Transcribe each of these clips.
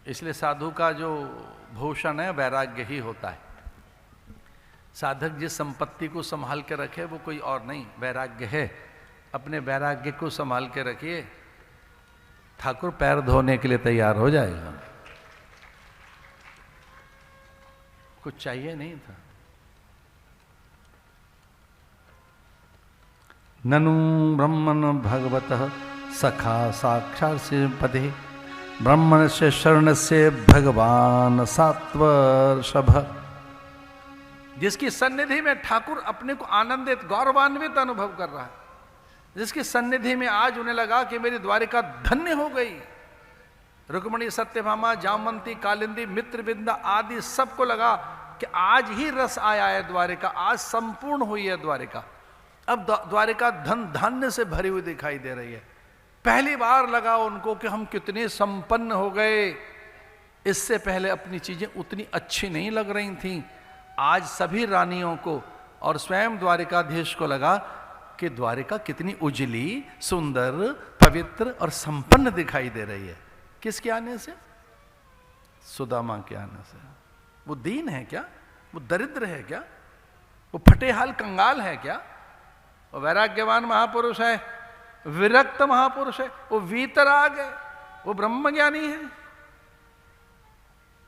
इसलिए साधु का जो भूषण है वैराग्य ही होता है। साधक जिस संपत्ति को संभाल के रखे वो कोई और नहीं, वैराग्य है। अपने वैराग्य को संभाल के रखिए, ठाकुर पैर धोने के लिए तैयार हो जाएगा। कुछ चाहिए नहीं था। ननु ब्रह्मण भगवतः सखा साक्षात् पदे ब्रह्मण से शरण से भगवान सात्वर्षभ। जिसकी सन्निधि में ठाकुर अपने को आनंदित गौरवान्वित अनुभव कर रहा है, जिसकी सन्निधि में आज उन्हें लगा कि मेरी द्वारिका धन्य हो गई। रुक्मणी, सत्यभामा, जामवंती, कालिंदी, मित्रविंदा आदि सबको लगा कि आज ही रस आया है द्वारिका, आज संपूर्ण हुई है द्वारिका। अब द्वारिका धन धान्य से भरी हुई दिखाई दे रही है। पहली बार लगा उनको कि हम कितने संपन्न हो गए। इससे पहले अपनी चीजें उतनी अच्छी नहीं लग रही थीं। आज सभी रानियों को और स्वयं द्वारिकाधीश को लगा कि द्वारिका कितनी उजली, सुंदर, पवित्र और संपन्न दिखाई दे रही है। किसके आने से? सुदामा के आने से। वो दीन है क्या? वो दरिद्र है क्या? वो फटेहाल कंगाल है क्या? वो वैराग्यवान महापुरुष है, विरक्त महापुरुष है, वो वीतराग है, वो ब्रह्मज्ञानी है।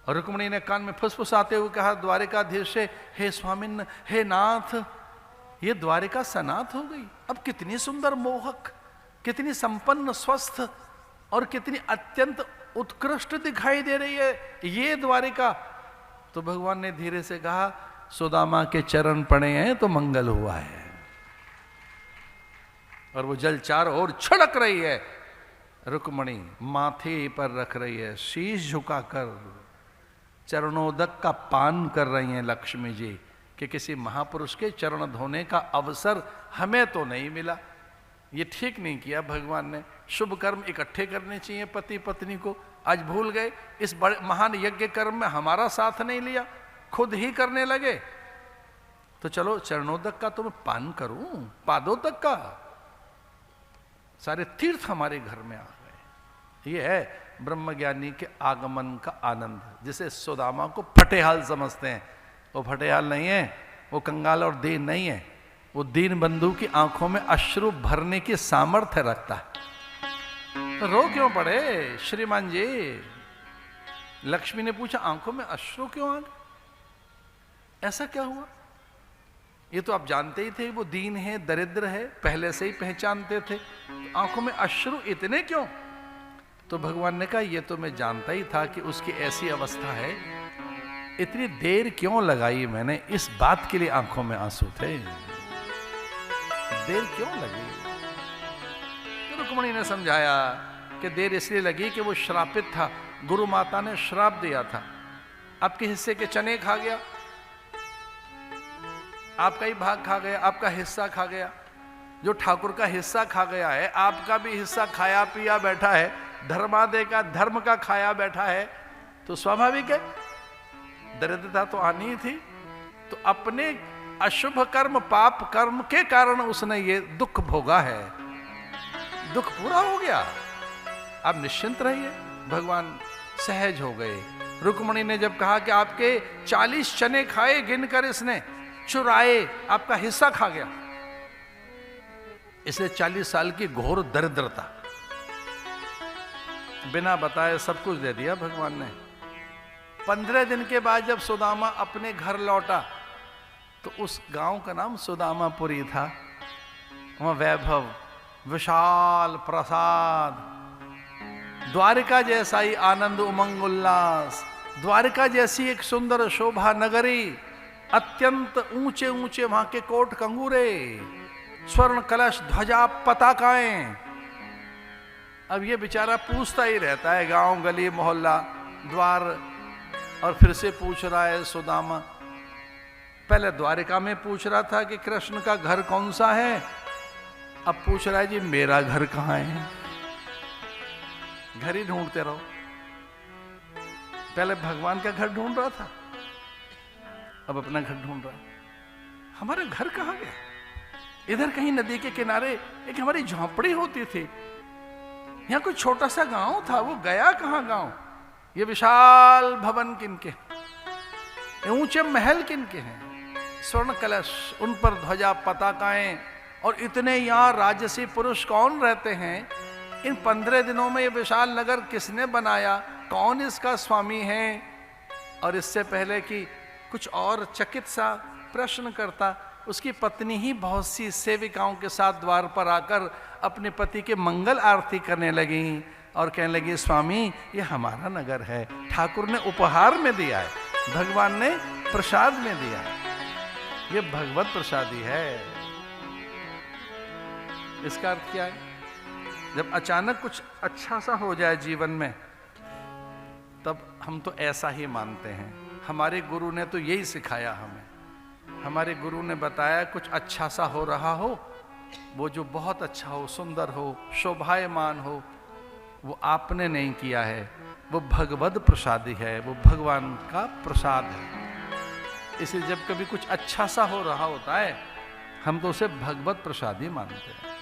और रुक्मिणी ने कान में फुसफुसाते हुए कहा द्वारिकाधीश से, हे स्वामिन, हे नाथ, ये द्वारिका सनाथ हो गई। अब कितनी सुंदर, मोहक, कितनी संपन्न, स्वस्थ और कितनी अत्यंत उत्कृष्ट दिखाई दे रही है ये द्वारिका। तो भगवान ने धीरे से कहा, सुदामा के चरण पड़े हैं तो मंगल हुआ है। और वो जल चारों ओर छड़क रही है। रुक्मिणी माथे पर रख रही है, शीश झुकाकर चरणोदक का पान कर रही हैं लक्ष्मी जी, कि किसी महापुरुष के चरण धोने का अवसर हमें तो नहीं मिला। ये ठीक नहीं किया भगवान ने। शुभ कर्म इकट्ठे करने चाहिए पति पत्नी को, आज भूल गए। इस बड़े महान यज्ञ कर्म में हमारा साथ नहीं लिया, खुद ही करने लगे। तो चलो चरणोदक का तो मैं पान करूं, पादोदक का। सारे तीर्थ हमारे घर में आ गए। ये है ब्रह्मज्ञानी के आगमन का आनंद, जिसे सुदामा को फटेहाल समझते हैं। वो फटेहाल नहीं है, वो कंगाल और दीन नहीं है। वो दीन बंधु की आंखों में अश्रु भरने की सामर्थ्य रखता है। तो रो क्यों पड़े श्रीमान जी? लक्ष्मी ने पूछा, आंखों में अश्रु क्यों आ गए? ऐसा क्या हुआ? ये तो आप जानते ही थे वो दीन है, दरिद्र है, पहले से ही पहचानते थे। तो आंखों में अश्रु इतने क्यों? तो भगवान ने कहा, ये तो मैं जानता ही था कि उसकी ऐसी अवस्था है। इतनी देर क्यों लगाई मैंने, इस बात के लिए आंखों में आंसू थे। देर क्यों लगी? तो रुक्मिणी ने समझाया कि देर इसलिए लगी कि वो श्रापित था। गुरु माता ने श्राप दिया था, आपके हिस्से के चने खा गया, आपका ही भाग खा गया, आपका हिस्सा खा गया। जो ठाकुर का हिस्सा खा गया है, आपका भी हिस्सा खाया पिया बैठा है, धर्मादय का, धर्म का खाया बैठा है। तो स्वाभाविक है दरिद्रता तो आनी ही थी। तो अपने अशुभ कर्म, पाप कर्म के कारण उसने ये दुख भोगा है। दुख पूरा हो गया, अब निश्चिंत रहिए। भगवान सहज हो गए। रुक्मिणी ने जब कहा कि आपके 40 चने खाए गिनकर इसने, चुराए, आपका हिस्सा खा गया, इसलिए 40 साल की घोर दरिद्रता, बिना बताए सब कुछ दे दिया भगवान ने। 15 दिन के बाद जब सुदामा अपने घर लौटा तो उस गांव का नाम सुदामापुरी था। वहां वैभव, विशाल प्रसाद, द्वारिका जैसा ही आनंद, उमंग, उल्लास, द्वारिका जैसी एक सुंदर शोभा नगरी, अत्यंत ऊंचे ऊंचे वहां के कोट कंगूरे, स्वर्ण कलश, ध्वजा, पताकाएं। अब ये बेचारा पूछता ही रहता है गांव, गली, मोहल्ला, द्वार, और फिर से पूछ रहा है सुदामा। पहले द्वारिका में पूछ रहा था कि कृष्ण का घर कौन सा है, अब पूछ रहा है जी मेरा घर कहां है। घर ही ढूंढते रहो। पहले भगवान का घर ढूंढ रहा था, अब अपना घर ढूंढ रहा है। हमारा घर कहां गया? इधर कहीं नदी के किनारे एक हमारी झोंपड़ी होती थी, यहां कोई छोटा सा गांव था, वो गया कहां गांव? ये विशाल भवन किनके, ये ऊंचे महल किनके हैं, स्वर्ण कलश, उन पर ध्वजा पताकाएं, और इतने यहाँ राजसी पुरुष कौन रहते हैं? इन 15 दिनों में ये विशाल नगर किसने बनाया, कौन इसका स्वामी है? और इससे पहले कि कुछ और चकित सा प्रश्न करता, उसकी पत्नी ही बहुत सी सेविकाओं के साथ द्वार पर आकर अपने पति के मंगल आरती करने लगी और कहने लगी, स्वामी ये हमारा नगर है, ठाकुर ने उपहार में दिया है, भगवान ने प्रसाद में दिया है, ये भगवत प्रसादी है। इसका अर्थ क्या है? जब अचानक कुछ अच्छा सा हो जाए जीवन में, तब हम तो ऐसा ही मानते हैं। हमारे गुरु ने तो यही सिखाया हमें। हमारे गुरु ने बताया कुछ अच्छा सा हो रहा हो, वो जो बहुत अच्छा हो, सुंदर हो, शोभायमान हो, वो आपने नहीं किया है, वो भगवत प्रसादी है, वो भगवान का प्रसाद है। इसलिए जब कभी कुछ अच्छा सा हो रहा होता है, हम तो उसे भगवत प्रसादी मानते हैं।